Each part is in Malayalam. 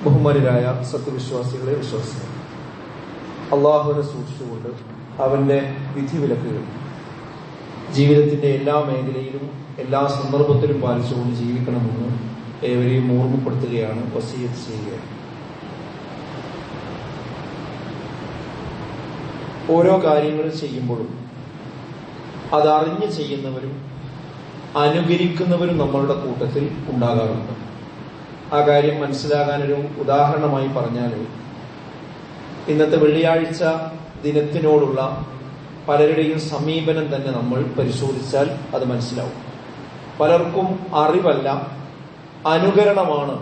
ബഹുമാനരായ സത്യവിശ്വാസികളെ, വിശ്വാസികൾ, അള്ളാഹുവിനെ സൂക്ഷിച്ചുകൊണ്ട് അവന്റെ വിധിവിലക്കുകൾ ജീവിതത്തിന്റെ എല്ലാ മേഖലയിലും എല്ലാ സന്ദർഭത്തിലും പാലിച്ചുകൊണ്ട് ജീവിക്കണമെന്ന് ഏവരെയും ഓർമ്മപ്പെടുത്തുകയാണ്, വസിയത്ത് ചെയ്യുകയാണ്. ഓരോ കാര്യങ്ങൾ ചെയ്യുമ്പോഴും അതറിഞ്ഞ് ചെയ്യുന്നവരും അനുകരിക്കുന്നവരും നമ്മളുടെ കൂട്ടത്തിൽ ഉണ്ടാകാറുണ്ട്. ആ കാര്യം മനസ്സിലാകാനൊരു ഉദാഹരണമായി പറഞ്ഞാൽ, ഇന്നത്തെ വെള്ളിയാഴ്ച ദിനത്തിനോടുള്ള പലരുടെയും സമീപനം തന്നെ നമ്മൾ പരിശോധിച്ചാൽ അത് മനസ്സിലാവും. പലർക്കും അറിവല്ല, അനുകരണമാണ്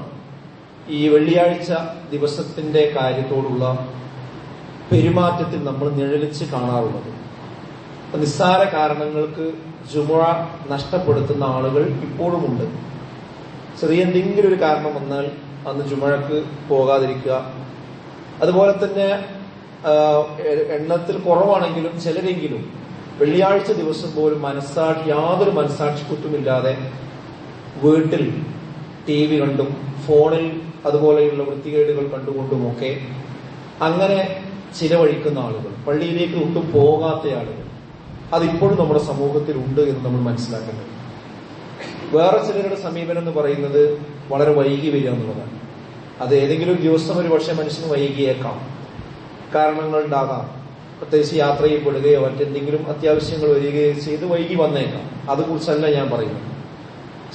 ഈ വെള്ളിയാഴ്ച ദിവസത്തിന്റെ കാര്യത്തോടുള്ള പെരുമാറ്റത്തിൽ നമ്മൾ നിഴലിച്ച് കാണാറുള്ളത്. നിസ്സാര കാരണങ്ങൾക്ക് ജുമുഅ നഷ്ടപ്പെടുത്തുന്ന ആളുകൾ ഇപ്പോഴുമുണ്ട്. ചെറിയ എന്തെങ്കിലും ഒരു കാരണം വന്നാൽ അന്ന് ജുമുഅക്ക് പോകാതിരിക്കുക. അതുപോലെ തന്നെ എണ്ണത്തിൽ കുറവാണെങ്കിലും ചിലരെങ്കിലും വെള്ളിയാഴ്ച ദിവസം പോലും യാതൊരു മനസ്സാക്ഷിക്കുത്തുമില്ലാതെ വീട്ടിൽ TV കണ്ടും ഫോണിൽ അതുപോലെയുള്ള വൃത്തികേടുകൾ കണ്ടുകൊണ്ടുമൊക്കെ അങ്ങനെ ചിലവഴിക്കുന്ന ആളുകൾ, പള്ളിയിലേക്ക് ഒട്ടും പോകാത്ത ആളുകൾ, അതിപ്പോഴും നമ്മുടെ സമൂഹത്തിൽ ഉണ്ട് എന്ന് നമ്മൾ മനസ്സിലാക്കേണ്ടത്. വേറെ ചിലരുടെ സമീപനം എന്ന് പറയുന്നത് വളരെ വൈകി വരിക എന്നുള്ളതാണ്. അത് ഏതെങ്കിലും ദിവസം ഒരു പക്ഷേ മനുഷ്യന് വൈകിയേക്കാം, കാരണങ്ങൾ ഉണ്ടാകാം. പ്രത്യേകിച്ച് യാത്ര ചെയ്യപ്പെടുകയോ മറ്റെന്തെങ്കിലും അത്യാവശ്യങ്ങൾ വരികയോ ചെയ്ത് വൈകി വന്നേക്കാം. അതുകുറിച്ചല്ല ഞാൻ പറയുന്നത്.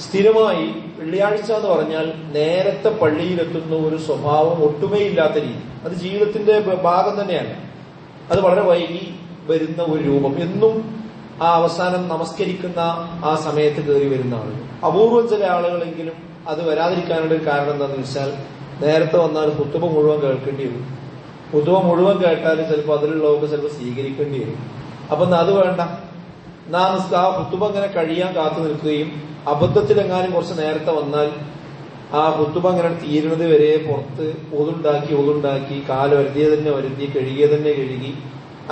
സ്ഥിരമായി വെള്ളിയാഴ്ച എന്ന് പറഞ്ഞാൽ നേരത്തെ പള്ളിയിലെത്തുന്ന ഒരു സ്വഭാവം ഒട്ടുമേ ഇല്ലാത്ത രീതി, അത് ജീവിതത്തിന്റെ ഭാഗം തന്നെയല്ല. അത് വളരെ വൈകി വരുന്ന ഒരു രൂപം, എന്നും ആ അവസാനം നമസ്കരിക്കുന്ന ആ സമയത്ത് കയറി വരുന്ന ആളുകൾ. അപൂർവം ചില ആളുകളെങ്കിലും അത് വരാതിരിക്കാനുള്ള ഒരു കാരണം എന്താണെന്ന് വെച്ചാൽ, നേരത്തെ വന്നാൽ ഖുതുബ മുഴുവൻ കേൾക്കേണ്ടി വരും. ഖുതുബ മുഴുവൻ കേട്ടാൽ ചിലപ്പോൾ അതിലുള്ളവർക്ക് ചിലപ്പോൾ സ്വീകരിക്കേണ്ടി വരും. അപ്പൊ അത് വേണ്ട, ആ ഖുതുബ അങ്ങനെ കഴിയാൻ കാത്തു നിൽക്കുകയും അബദ്ധത്തിലെങ്ങാനും കുറച്ച് നേരത്തെ വന്നാൽ ആ ഖുതുബ അങ്ങനെ തീരുന്നത് വരെ പുറത്ത് ഒതുണ്ടാക്കി കാല് വരുത്തി കഴുകി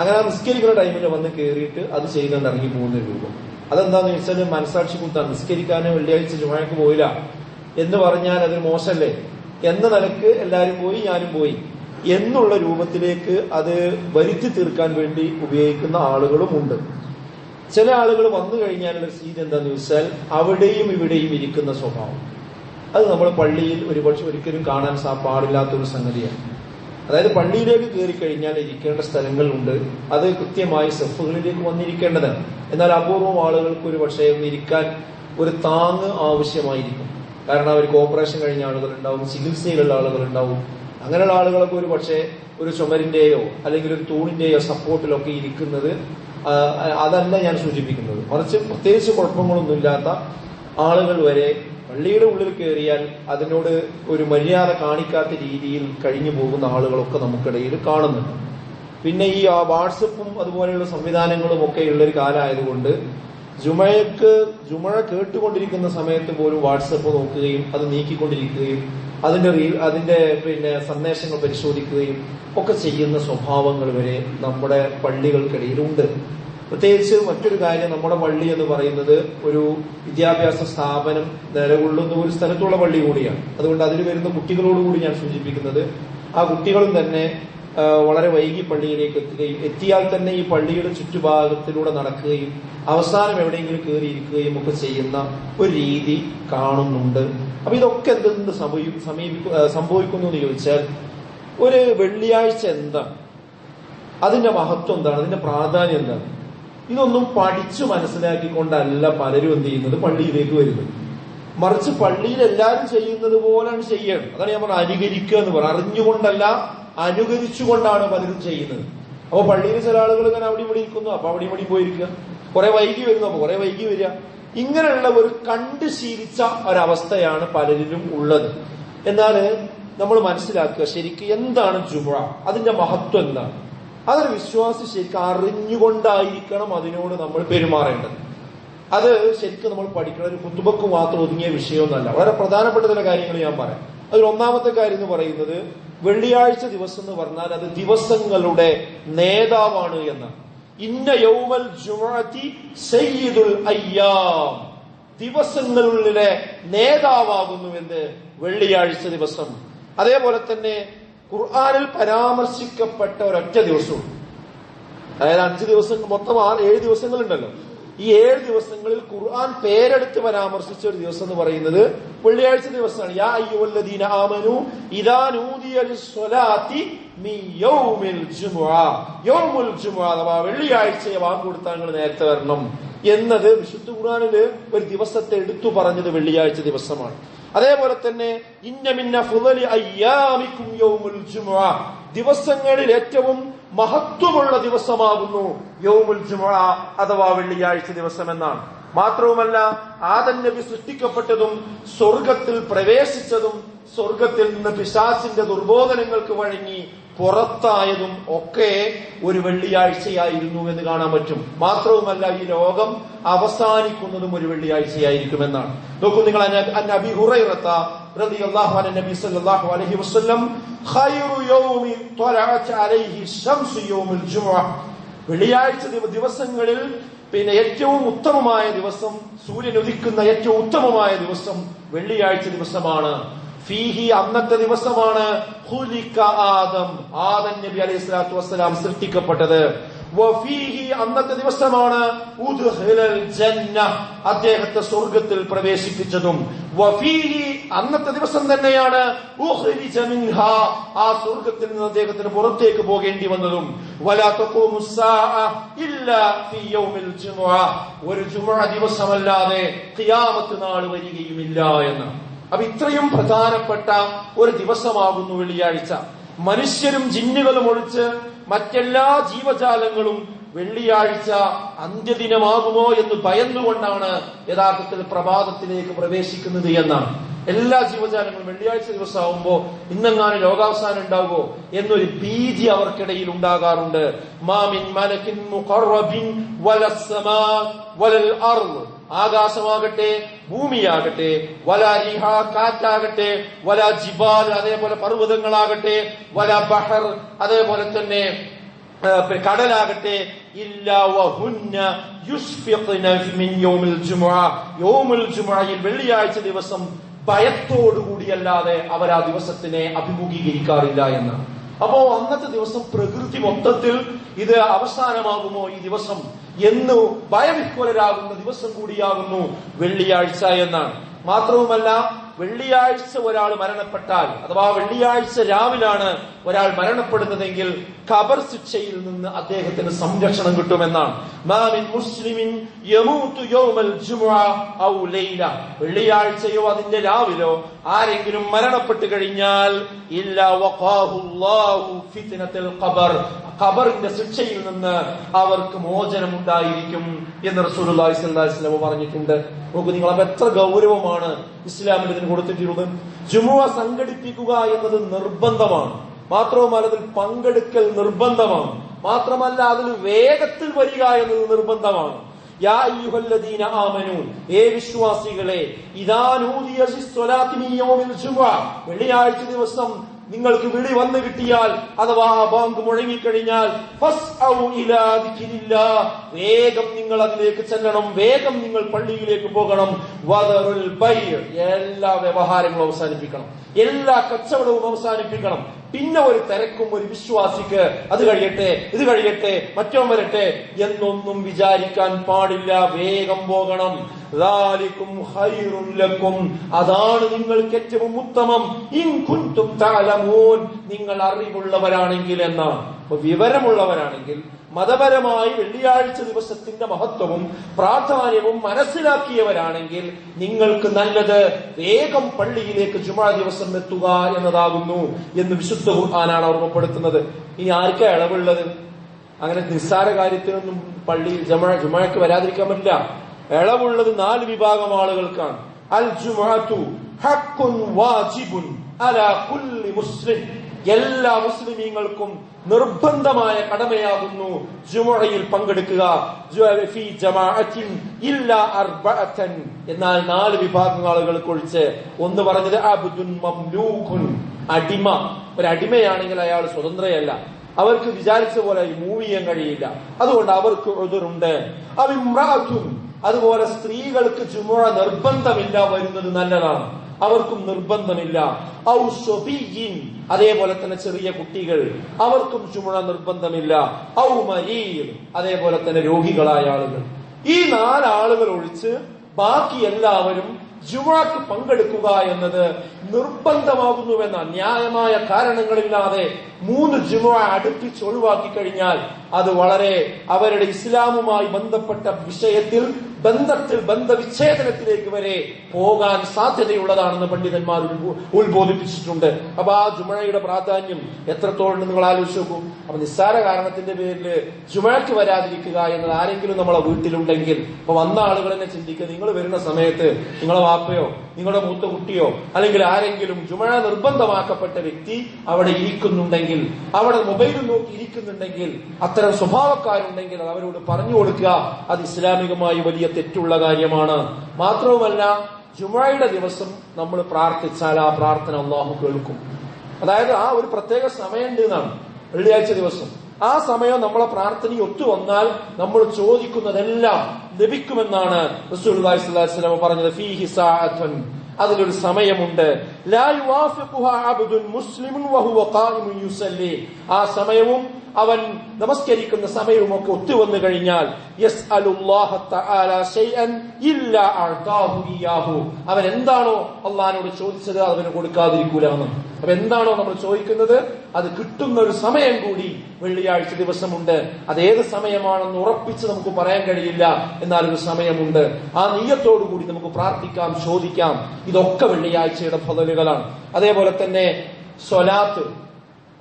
അങ്ങനെ നിസ്കരിക്കുന്ന ടൈമിൽ വന്ന് കയറിയിട്ട് അത് ചെയ്തുകൊണ്ട് ഇറങ്ങി പോകുന്ന രൂപം. അതെന്താന്ന് വെച്ചാൽ മനസാക്ഷി കുത്താണ്. നിസ്കരിക്കാനും വെള്ളിയാഴ്ച ജുമുഅക്ക് പോയില്ല എന്ന് പറഞ്ഞാൽ അത് മോശമല്ലേ എന്ന നിലക്ക് എല്ലാവരും പോയി, ഞാനും പോയി എന്നുള്ള രൂപത്തിലേക്ക് അത് വരുത്തി തീർക്കാൻ വേണ്ടി ഉപയോഗിക്കുന്ന ആളുകളും ഉണ്ട്. ചില ആളുകൾ വന്നു കഴിഞ്ഞാലുള്ള സ്ഥിതി എന്താന്ന് വെച്ചാൽ അവിടെയും ഇവിടെയും ഇരിക്കുന്ന സ്വഭാവം. അത് നമ്മൾ പള്ളിയിൽ ഒരുപക്ഷെ ഒരിക്കലും കാണാൻ പാടില്ലാത്തൊരു സംഗതിയാണ്. അതായത് പള്ളിയിലേക്ക് കയറി കഴിഞ്ഞാൽ ഇരിക്കേണ്ട സ്ഥലങ്ങളുണ്ട്, അത് കൃത്യമായി സഫുകളിലേക്ക് വന്നിരിക്കേണ്ടതാണ്. എന്നാൽ അപൂർവം ആളുകൾക്ക് ഒരു പക്ഷേ ഒന്നിരിക്കാൻ ഒരു താങ്ങ് ആവശ്യമായിരിക്കും. കാരണം അവർക്ക് ഓപ്പറേഷൻ കഴിഞ്ഞ ആളുകളുണ്ടാവും, ചികിത്സയിലുള്ള ആളുകളുണ്ടാവും. അങ്ങനെയുള്ള ആളുകളൊക്കെ ഒരു പക്ഷേ ഒരു ചുമരിന്റെയോ അല്ലെങ്കിൽ ഒരു തൂണിന്റെയോ സപ്പോർട്ടിലൊക്കെ ഇരിക്കുന്നത് അതല്ല ഞാൻ സൂചിപ്പിക്കുന്നത്. മറിച്ച് പ്രത്യേകിച്ച് കുഴപ്പങ്ങളൊന്നുമില്ലാത്ത ആളുകൾ വരെ പള്ളിയുടെ ഉള്ളിൽ കയറിയാൽ അതിനോട് ഒരു മര്യാദ കാണിക്കാത്ത രീതിയിൽ കഴിഞ്ഞു പോകുന്ന ആളുകളൊക്കെ നമുക്കിടയിൽ കാണുന്നുണ്ട്. പിന്നെ ഈ വാട്സപ്പും അതുപോലെയുള്ള സംവിധാനങ്ങളും ഒക്കെ ഉള്ളൊരു കാലമായതുകൊണ്ട് ജുമുഅ കേട്ടുകൊണ്ടിരിക്കുന്ന സമയത്ത് പോലും വാട്സപ്പ് നോക്കുകയും അത് നീക്കിക്കൊണ്ടിരിക്കുകയും അതിന്റെ സന്ദേശങ്ങൾ പരിശോധിക്കുകയും ഒക്കെ ചെയ്യുന്ന സ്വഭാവങ്ങൾ വരെ നമ്മുടെ പള്ളികൾക്കിടയിലുണ്ട്. പ്രത്യേകിച്ച് മറ്റൊരു കാര്യം, നമ്മുടെ പള്ളി എന്ന് പറയുന്നത് ഒരു വിദ്യാഭ്യാസ സ്ഥാപനം നിലകൊള്ളുന്ന ഒരു സ്ഥലത്തുള്ള പള്ളി കൂടിയാണ്. അതുകൊണ്ട് അതിൽ വരുന്ന കുട്ടികളോടുകൂടി ഞാൻ സൂചിപ്പിക്കുന്നത്, ആ കുട്ടികളും തന്നെ വളരെ വൈകി പള്ളിയിലേക്ക് എത്തുകയും എത്തിയാൽ തന്നെ ഈ പള്ളിയുടെ ചുറ്റുഭാഗത്തിലൂടെ നടക്കുകയും അവസാനം എവിടെയെങ്കിലും കയറിയിരിക്കുകയും ഒക്കെ ചെയ്യുന്ന ഒരു രീതി കാണുന്നുണ്ട്. അപ്പൊ ഇതൊക്കെ എന്തെന്ന് സംഭവിക്കുന്നു എന്ന് ചോദിച്ചാൽ, ഒരു വെള്ളിയാഴ്ച എന്താണ്, അതിന്റെ മഹത്വം എന്താണ്, അതിന്റെ പ്രാധാന്യം എന്താണ്, ഇതൊന്നും പഠിച്ചു മനസ്സിലാക്കിക്കൊണ്ടല്ല പലരും എന്ത് ചെയ്യുന്നത്, പള്ളിയിലേക്ക് വരുന്നത്. മറിച്ച് പള്ളിയിൽ എല്ലാവരും ചെയ്യുന്നത് പോലെയാണ് ചെയ്യണം. അതാണ് ഞാൻ പറഞ്ഞത്, അനുകരിക്കുക എന്ന് പറയുന്നത്. അറിഞ്ഞുകൊണ്ടല്ല, അനുകരിച്ചുകൊണ്ടാണ് പലരും ചെയ്യുന്നത്. അപ്പൊ പള്ളിയിൽ ചില ആളുകൾ ഇങ്ങനെ അവിടെ ഇവിടെ ഇരിക്കുന്നു, അപ്പൊ അവിടെ ഇവിടെ പോയിരിക്കുക, കുറെ വൈകി വരുന്നു, അപ്പൊ കുറെ വൈകി വരിക. ഇങ്ങനെയുള്ള ഒരു കണ്ടു ശീലിച്ച ഒരവസ്ഥയാണ് പലരിലും ഉള്ളത്. എന്നാൽ നമ്മൾ മനസ്സിലാക്കുക, ശരിക്കും എന്താണ് ജുമുഅ, അതിന്റെ മഹത്വം എന്താണ്. അതൊരു വിശ്വാസി ശരിക്കും അറിഞ്ഞുകൊണ്ടായിരിക്കണം അതിനോട് നമ്മൾ പെരുമാറേണ്ടത്. അത് ശരിക്കും നമ്മൾ പഠിക്കണം. ഒരു ഖുതുബക്ക് മാത്രം ഒതുങ്ങിയ വിഷയമൊന്നുമല്ല. വളരെ പ്രധാനപ്പെട്ട ചില കാര്യങ്ങൾ ഞാൻ പറയാം. അതിൽ ഒന്നാമത്തെ കാര്യം എന്ന് പറയുന്നത്, വെള്ളിയാഴ്ച ദിവസം എന്ന് പറഞ്ഞാൽ അത് ദിവസങ്ങളുടെ നേതാവാണ് എന്നാണ്. ഇന്ന യൗമൽ ജുമുഅത്തി സയ്യിദുൽ അയ്യാം, ദിവസങ്ങളുടെ നേതാവാകുന്നു എന്ന് വെള്ളിയാഴ്ച ദിവസം. അതേപോലെ തന്നെ ഖുർആനിൽ പരാമർശിക്കപ്പെട്ട ഒരൊറ്റ ദിവസവും, അതായത് 5 ദിവസം, മൊത്തം 7 ദിവസങ്ങളുണ്ടല്ലോ. ഈ 7 ദിവസങ്ങളിൽ ഖുർആൻ പേരെടുത്ത് പരാമർശിച്ച ഒരു ദിവസം എന്ന് പറയുന്നത് വെള്ളിയാഴ്ച ദിവസമാണ്. യാ അയ്യുഹല്ലദീന ആമനു ഇദാ നൂദിയ ലിസ്സലാത്തി മിൻ യൗമിൽ ജുമുഅ, യൗമുൽ ജുമുഅ അഥവാ വെള്ളിയാഴ്ചയെ വാങ്ങ് കൊടുത്താൽ നിങ്ങൾ നേരത്തെ വരണം എന്നത് വിശുദ്ധ ഖുർആനില് ഒരു ദിവസത്തെ എടുത്തു പറഞ്ഞത് വെള്ളിയാഴ്ച ദിവസമാണ്. അതേപോലെ തന്നെ ഇന്ന മിന്ന ഫുളലി അയ്യാമിക്കും യൗമുൽ ജുമുഅ, ദിവസങ്ങളിൽ ഏറ്റവും മഹത്വമുള്ള ദിവസമാകുന്നു യൗമുൽ ജുമുഅ അഥവാ വെള്ളിയാഴ്ച ദിവസം എന്നാണ്. മാത്രവുമല്ല, ആദം നബി സൃഷ്ടിക്കപ്പെട്ടതും സ്വർഗത്തിൽ പ്രവേശിച്ചതും സ്വർഗത്തിൽ നിന്ന് പിശാചിന്റെ ദുർബോധനങ്ങൾക്ക് വഴങ്ങി പുറത്തായതും ഒക്കെ ഒരു വെള്ളിയാഴ്ചയായിരുന്നു എന്ന് കാണാൻ പറ്റും. മാത്രവുമല്ല, ഈ ലോകം അവസാനിക്കുന്നതും ഒരു വെള്ളിയാഴ്ചയായിരിക്കുമെന്നാണ്. നോക്കൂ നിങ്ങൾ, അബീ ഹുറൈറത റളിയല്ലാഹു അൻഹു നബി സല്ലല്ലാഹു അലൈഹി വസല്ലം ഖൈറു യൗമി ത്വലഅത് അലൈഹി ശംസു യൗമുൽ ജുമുഅ, വെള്ളിയാഴ്ച ദിവസങ്ങളിൽ ഏറ്റവും ഉത്തമമായ ദിവസം, സൂര്യൻ ഉദിക്കുന്ന ഏറ്റവും ഉത്തമമായ ദിവസം വെള്ളിയാഴ്ച ദിവസമാണ്. ഫീഹി, അന്നത്തെ ദിവസമാണ് ഖുലിക ആദം, ആദം നബി അലൈഹി സ്വലാത്തു വസ്സലാം സൃഷ്ടിക്കപ്പെട്ടത്. വഫീഹി, അന്നത്തെ ദിവസമാണ് ഉദ്ഖിലൽ ജന്ന, അദ്ദേഹത്തെ സ്വർഗത്തിൽ പ്രവേശിപ്പിച്ചതും. വഫീഹി, അന്നത്തെ ദിവസം തന്നെയാണ് ഉഖ്രിജ മിൻഹാ, ആ സ്വർഗത്തിൽ നിന്ന് അദ്ദേഹത്തിന് പുറത്തേക്ക് പോകേണ്ടി വന്നതും. വലാ തഖൂമു സ്സാഅ ഇല്ലാ ഫീ യൗമിൽ ജുമുഅ, ഒരു ജുമുഅ ദിവസമല്ലാതെ ഖിയാമത്ത് നാൾ വരികയുമില്ല എന്ന്. അപ്പൊ ഇത്രയും പ്രധാനപ്പെട്ട ഒരു ദിവസമാകുന്നു വെള്ളിയാഴ്ച. മനുഷ്യരും ജിന്നുകളും ഒഴിച്ച് മറ്റെല്ലാ ജീവജാലങ്ങളും വെള്ളിയാഴ്ച അന്ത്യദിനമാകുമോ എന്ന് ഭയന്നുകൊണ്ടാണ് യഥാർത്ഥത്തിൽ പ്രഭാതത്തിലേക്ക് പ്രവേശിക്കുന്നത് എന്നാണ്. എല്ലാ ജീവജാലങ്ങളും വെള്ളിയാഴ്ച ദിവസമാകുമ്പോ ഇന്നെങ്ങാനും ലോകാവസാനം ഉണ്ടാകുമോ എന്നൊരു ഭീതി അവർക്കിടയിൽ ഉണ്ടാകാറുണ്ട്. മാമിൻ മലകിൻ മുഖറബിൻ വലസ്സമാ വലൽ അർള്, ആകാശമാകട്ടെ ഭൂമിയാകട്ടെ, വലാ റിഹ, കാറ്റാകട്ടെ, വലാ ജിബാൽ, അതേപോലെ പർവ്വതങ്ങളാകട്ടെ, വലാ ബഹർ, അതേപോലെ തന്നെ കടലാകട്ടെ, ഇല്ലാ വഹുന്ന യുസ്ഫിഖ്ന മിൻ യൗമിൽ ജുമുഅ, യൗമുൽ ജുമുഅയിൽ വെള്ളിയാഴ്ച ദിവസം ഭയത്തോടുകൂടിയല്ലാതെ അവർ ആ ദിവസത്തിനെ അഭിമുഖീകരിക്കാറില്ല എന്നാണ്. അപ്പോ അന്നത്തെ ദിവസം പ്രകൃതി മൊത്തത്തിൽ ഇത് അവസാനമാകുമോ ഈ ദിവസം എന്ന് ഭയവിഹ്വലരാകുന്ന ദിവസം കൂടിയാകുന്നു വെള്ളിയാഴ്ച എന്നാണ്. മാത്രവുമല്ല, വെള്ളിയാഴ്ച ഒരാൾ മരണപ്പെട്ടാൽ, അഥവാ വെള്ളിയാഴ്ച രാവിലാണ് ഒരാൾ മരണപ്പെടുന്നതെങ്കിൽ ഖബർ ശിക്ഷയിൽ നിന്ന് അദ്ദേഹത്തിന് സംരക്ഷണം കിട്ടുമെന്നാണ്. മാമിൻ മുസ്ലിമിൻ യമൂതു യൗമൽ ജുമുഅ ഔ ലൈല, വെള്ളിയാഴ്ചയോ അതിന്റെ രാവിലോ ആരെങ്കിലും മരണപ്പെട്ടു കഴിഞ്ഞാൽ ഇല്ലാ വഖാഹുല്ലാഹു ഫിത്നത്തുൽ ഖബർ, ഖബറിന്റെ ശിക്ഷയിൽ നിന്ന് അവർക്ക് മോചനം ഉണ്ടായിരിക്കും എന്ന് റസൂലുള്ളാഹി സ്വല്ലല്ലാഹു അലൈഹി വസല്ലം പറഞ്ഞിട്ടുണ്ട്. നോക്കൂ നിങ്ങൾ, അപ്പൊ എത്ര ഗൗരവമാണ് ഇസ്ലാമിൽ ഇതിന് കൊടുത്തിട്ടുള്ളത്. ജുമുഅ സംഘടിപ്പിക്കുക എന്നത് നിർബന്ധമാണ്. മാത്രവുമല്ല, അതിൽ പങ്കെടുക്കൽ നിർബന്ധമാണ്. മാത്രമല്ല, അതിൽ വേഗത്തിൽ വരിക എന്നത് നിർബന്ധമാണ്. യാ അയ്യുഹല്ലദീന ആമനൂ, ഏ വിശ്വാസികളെ, ഇദാ നൂദിയ ലിസ്സലാത്തി മിൻ യൗമിൽ ജുമുഅ, വെള്ളിയാഴ്ച ദിവസം നിങ്ങൾക്ക് വിളി വന്നു കിട്ടിയാൽ, അഥവാ ബാങ്ക് മുഴങ്ങിക്കഴിഞ്ഞാൽ, ഫസ്ഔ ഇലാ ദിക്രില്ലാഹ്, വേഗം നിങ്ങൾ അതിലേക്ക് ചെല്ലണം, വേഗം നിങ്ങൾ പള്ളിയിലേക്ക് പോകണം. വദറുൽ ബൈഅ, എല്ലാ വ്യവഹാരങ്ങളും അവസാനിപ്പിക്കണം, എല്ലാ കച്ചവടവും അവസാനിപ്പിക്കണം. പിന്നെ ഒരു തിരക്കും ഒരു വിശ്വാസിക്ക് അത് കഴിയട്ടെ ഇത് കഴിയട്ടെ മറ്റോ വരട്ടെ എന്നൊന്നും വിചാരിക്കാൻ പാടില്ല. വേഗം പോകണം. ദാലികും ഖൈറുൻ ലക്കും, അതാണ് നിങ്ങൾക്ക് ഏറ്റവും ഉത്തമം. ഇൻ കുൻതും തഅലമൂൻ, നിങ്ങൾ അറിവുള്ളവരാണെങ്കിൽ എന്നാണ്. വിവരമുള്ളവരാണെങ്കിൽ, മതപരമായി വെള്ളിയാഴ്ച ദിവസത്തിന്റെ മഹത്വവും പ്രാധാന്യവും മനസ്സിലാക്കിയവരാണെങ്കിൽ നിങ്ങൾക്ക് നല്ലത് വേഗം പള്ളിയിലേക്ക് ജുമുഅ ദിവസം എത്തുക എന്നതാകുന്നു എന്ന് വിശുദ്ധ ഖുർആനാണ് ഓർമ്മപ്പെടുത്തുന്നത്. ഇനി ആർക്കാ ഇളവുള്ളത്? അങ്ങനെ നിസ്സാര കാര്യത്തിനൊന്നും പള്ളിയിൽ ജുമുഅക്ക് വരാതിരിക്കാൻ പറ്റില്ല. ഇളവുള്ളത് 4 വിഭാഗം ആളുകൾക്കാണ്. അൽ ജുമുഅതു ഹഖ്ഖുൻ വാജിബുൻ അലാ കുല്ലി മുസ്ലിം, എല്ലാ മുസ്ലിമീങ്ങൾക്കും നിർബന്ധമായ കടമയാകുന്നു ജുമുഅയിൽ പങ്കെടുക്കുക. ഫീ ജമാഅത്തിൻ ഇല്ലാ അർബഅതൻ, എന്നാൽ 4 വിഭാഗം ആളുകൾക്ക് ഒഴിച്ച്. ഒന്ന് പറഞ്ഞത് അബ്ദുൻ മംലൂഖുൻ, അടിമ. ഒരു അടിമയാണെങ്കിൽ അയാൾ സ്വതന്ത്രയല്ല, അവർക്ക് വിചാരിച്ച പോലെ മൂവ് ചെയ്യാൻ കഴിയില്ല, അതുകൊണ്ട് അവർക്ക് ഉദുറുണ്ട്. അവിമ്രാത്തുൻ, അതുപോലെ സ്ത്രീകൾക്ക് ജുമുഅ നിർബന്ധമില്ല, വരുന്നത് നല്ലതാണ്. അവർക്കും നിർബന്ധമില്ല. ഔ സ്വബിയ്യിൻ, അതേപോലെ തന്നെ ചെറിയ കുട്ടികൾ, അവർക്കും ജുമുഅ നിർബന്ധമില്ല. ഔ മരീദ്, അതേപോലെ തന്നെ രോഗികളായ ആളുകൾ. ഈ 4 ആളുകൾ ഒഴിച്ച് ബാക്കി എല്ലാവരും ജുമുഅക്ക് പങ്കെടുക്കുക എന്നത് നിർബന്ധമാകുന്നുവെന്ന ന്യായമായ കാരണങ്ങളില്ലാതെ 3 ജുമുഅ അടുപ്പിച്ച് ഒഴിവാക്കി കഴിഞ്ഞാൽ അത് വളരെ അവരുടെ ഇസ്ലാമുമായി ബന്ധപ്പെട്ട വിഷയത്തിൽ ബന്ധവിച്ഛേദനത്തിലേക്ക് വരെ പോകാൻ സാധ്യതയുള്ളതാണെന്ന് പണ്ഡിതന്മാർ ഉത്ബോധിപ്പിച്ചിട്ടുണ്ട്. അപ്പൊ ആ ജുമുഅയുടെ പ്രാധാന്യം എത്രത്തോളം നിങ്ങൾ ആലോചിച്ച് നോക്കൂ. അപ്പൊ നിസ്സാര കാരണത്തിന്റെ പേരിൽ ജുമുഅക്ക് വരാതിരിക്കുക എന്നത് ആരെങ്കിലും നമ്മളെ വീട്ടിലുണ്ടെങ്കിൽ അപ്പൊ വന്ന ആളുകൾ തന്നെ ചിന്തിക്കുക, നിങ്ങൾ വരുന്ന സമയത്ത് നിങ്ങളെ വാപ്പയോ നിങ്ങളുടെ മൂത്ത കുട്ടിയോ അല്ലെങ്കിൽ ആരെങ്കിലും ജുമുഅ നിർബന്ധമാക്കപ്പെട്ട വ്യക്തി അവിടെ ഇരിക്കുന്നുണ്ടെങ്കിൽ, അവിടെ മൊബൈൽ നോക്കി ഇരിക്കുന്നുണ്ടെങ്കിൽ, അത്തരം സ്വഭാവക്കാരുണ്ടെങ്കിൽ അത് അവരോട് പറഞ്ഞു കൊടുക്കുക. അത് ഇസ്ലാമികമായി വലിയ തെറ്റുള്ള കാര്യമാണ്. മാത്രവുമല്ല, ജുമുഅയുടെ ദിവസം നമ്മൾ പ്രാർത്ഥിച്ചാൽ ആ പ്രാർത്ഥന അല്ലാഹു കേൾക്കും. അതായത് ആ ഒരു പ്രത്യേക സമയമുണ്ട് എന്നാണ്. വെള്ളിയാഴ്ച ദിവസം ആ സമയം നമ്മളെ പ്രാർത്ഥനയിൽ ഒത്തുവന്നാൽ നമ്മൾ ചോദിക്കുന്നതെല്ലാം ലഭിക്കുമെന്നാണ് റസൂലുള്ളാഹി സ്വല്ലല്ലാഹു അലൈഹി വസല്ലം പറഞ്ഞത്. ഫീഹി സഅത്തുൻ, അതിലൊരു സമയമുണ്ട്. ലാ യുവാഫിഖുഹാ അബ്ദുൻ മുസ്ലിമുൻ വഹുവ ഖായിമുൻ യുസല്ലി, ആ സമയവും അവൻ നമസ്കരിക്കുന്ന സമയവുമൊക്കെ ഒത്തുവന്നു കഴിഞ്ഞാൽ യസ്അലുല്ലാഹ തആല ശൈഅൻ ഇല്ലാ അഅതാഹു ഇയ്യാഹു, അവൻ എന്താണോ അള്ളാഹിനോട് ചോദിച്ചത് അവന് കൊടുക്കാതിരിക്കൂലെന്ന്. അപ്പൊ എന്താണോ നമ്മൾ ചോദിക്കുന്നത് അത് കിട്ടുന്ന ഒരു സമയം കൂടി വെള്ളിയാഴ്ച ദിവസമുണ്ട്. അതേത് സമയമാണെന്ന് ഉറപ്പിച്ച് നമുക്ക് പറയാൻ കഴിയില്ല, എന്നാൽ ഒരു സമയമുണ്ട്. ആ നിയ്യത്തോടു കൂടി നമുക്ക് പ്രാർത്ഥിക്കാം, ചോദിക്കാം. ഇതൊക്കെ വെള്ളിയാഴ്ചയുടെ ഫളലുകളാണ്. അതേപോലെ തന്നെ സ്വലാത്ത്,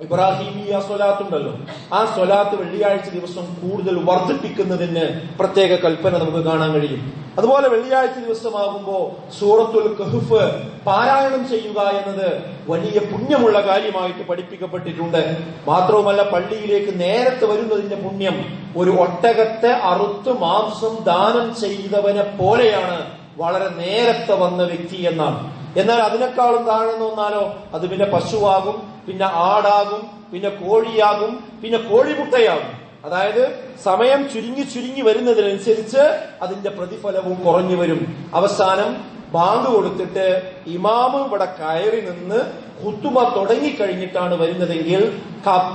ഇബ്രാഹിമിയ സ്വലാത്ത് ഉണ്ടല്ലോ, ആ സ്വലാത്ത് വെള്ളിയാഴ്ച ദിവസം കൂടുതൽ വർദ്ധിപ്പിക്കുന്നതിന് പ്രത്യേക കൽപ്പന നമുക്ക് കാണാൻ കഴിയും. അതുപോലെ വെള്ളിയാഴ്ച ദിവസമാകുമ്പോ സൂറത്തുൽ കഹ്ഫ് പാരായണം ചെയ്യുക എന്നത് വലിയ പുണ്യമുള്ള കാര്യമായിട്ട് പഠിപ്പിക്കപ്പെട്ടിട്ടുണ്ട്. മാത്രവുമല്ല, പള്ളിയിലേക്ക് നേരത്തെ വരുന്നതിന്റെ പുണ്യം ഒരു ഒട്ടകത്തെ അറുത്ത് മാംസം ദാനം ചെയ്തവനെ പോലെയാണ് വളരെ നേരത്തെ വന്ന വ്യക്തി എന്നാണ്. എന്നാൽ അതിനേക്കാളും താഴ്ന്നു വന്നാലോ അത് പിന്നെ പശുവാകും, പിന്നെ ആടാകും, പിന്നെ കോഴിയാകും, പിന്നെ കോഴിമുട്ടയാകും. അതായത് സമയം ചുരുങ്ങി വരുന്നതിനനുസരിച്ച് അതിന്റെ പ്രതിഫലവും കുറഞ്ഞു വരും. അവസാനം ബാങ്ക് കൊടുത്തിട്ട് ഇമാമ് ഇവിടെ കയറി നിന്ന് ഖുതുബ തുടങ്ങിക്കഴിഞ്ഞിട്ടാണ് വരുന്നതെങ്കിൽ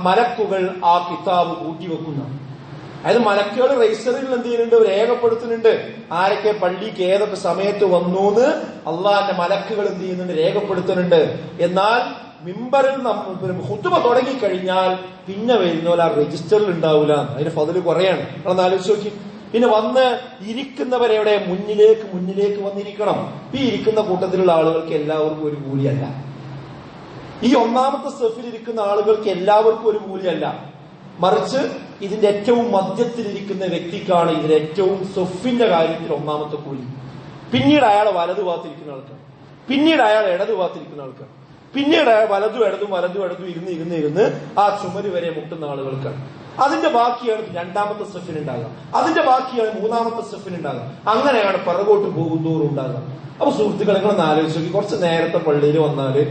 മലക്കുകൾ ആ കിതാബ് കൂട്ടിവെക്കുന്നു. അതായത് മലക്കുകൾ റെയ്സറിൽ എന്ത് ചെയ്യുന്നുണ്ട്, രേഖപ്പെടുത്തുന്നുണ്ട് ആരൊക്കെ പള്ളിക്ക് ഏതൊക്കെ സമയത്ത് വന്നു എന്ന് അള്ളാഹിന്റെ മലക്കുകൾ എന്ത് ചെയ്യുന്നുണ്ട്, രേഖപ്പെടുത്തുന്നുണ്ട്. എന്നാൽ മിമ്പറിൽ ഖുതുബ തുടങ്ങിക്കഴിഞ്ഞാൽ പിന്നെ വരുന്ന ആ രജിസ്റ്ററിൽ ഉണ്ടാവില്ല. അതിന് ഫضല് കുറയാണ്. നമ്മളൊന്ന് ആലോചിച്ച് നോക്കി. പിന്നെ വന്ന് ഇരിക്കുന്നവരെവിടെ മുന്നിലേക്ക് വന്നിരിക്കണം. ഈ ഇരിക്കുന്ന കൂട്ടത്തിലുള്ള ആളുകൾക്ക് എല്ലാവർക്കും ഒരു കൂലിയല്ല. ഈ ഒന്നാമത്തെ സെഫിൽ ഇരിക്കുന്ന ആളുകൾക്ക് എല്ലാവർക്കും ഒരു കൂലിയല്ല. മറിച്ച് ഇതിന്റെ ഏറ്റവും മധ്യത്തിലിരിക്കുന്ന വ്യക്തിക്കാണ് ഇതിന്റെ ഏറ്റവും സൊഫിന്റെ കാര്യത്തിൽ ഒന്നാമത്തെ കൂലി. പിന്നീട് അയാൾ വലതു ഭാഗത്തിരിക്കുന്ന ആൾക്കാർ, പിന്നീട് അയാൾ ഇടതു ഭാഗത്തിരിക്കുന്ന ആൾക്കാർ, പിന്നീട് അയാൾ വലതും ഇടതും ഇരുന്ന് ആ ചുമര് വരെ മുട്ടുന്ന ആളുകൾക്കാണ്. അതിന്റെ ബാക്കിയാണ് രണ്ടാമത്തെ സ്റ്റെഫിനുണ്ടാകുക, അതിന്റെ ബാക്കിയാണ് മൂന്നാമത്തെ സ്റ്റെഫിനുണ്ടാകുക. അങ്ങനെയാണ് പിറകോട്ട് പോകുന്തോറും ഉണ്ടാകുക. അപ്പൊ സുഹൃത്തുക്കളെ നിങ്ങളൊന്ന് ആലോചിച്ച് നോക്കി, കുറച്ച് നേരത്തെ പള്ളിയിൽ വന്നാല്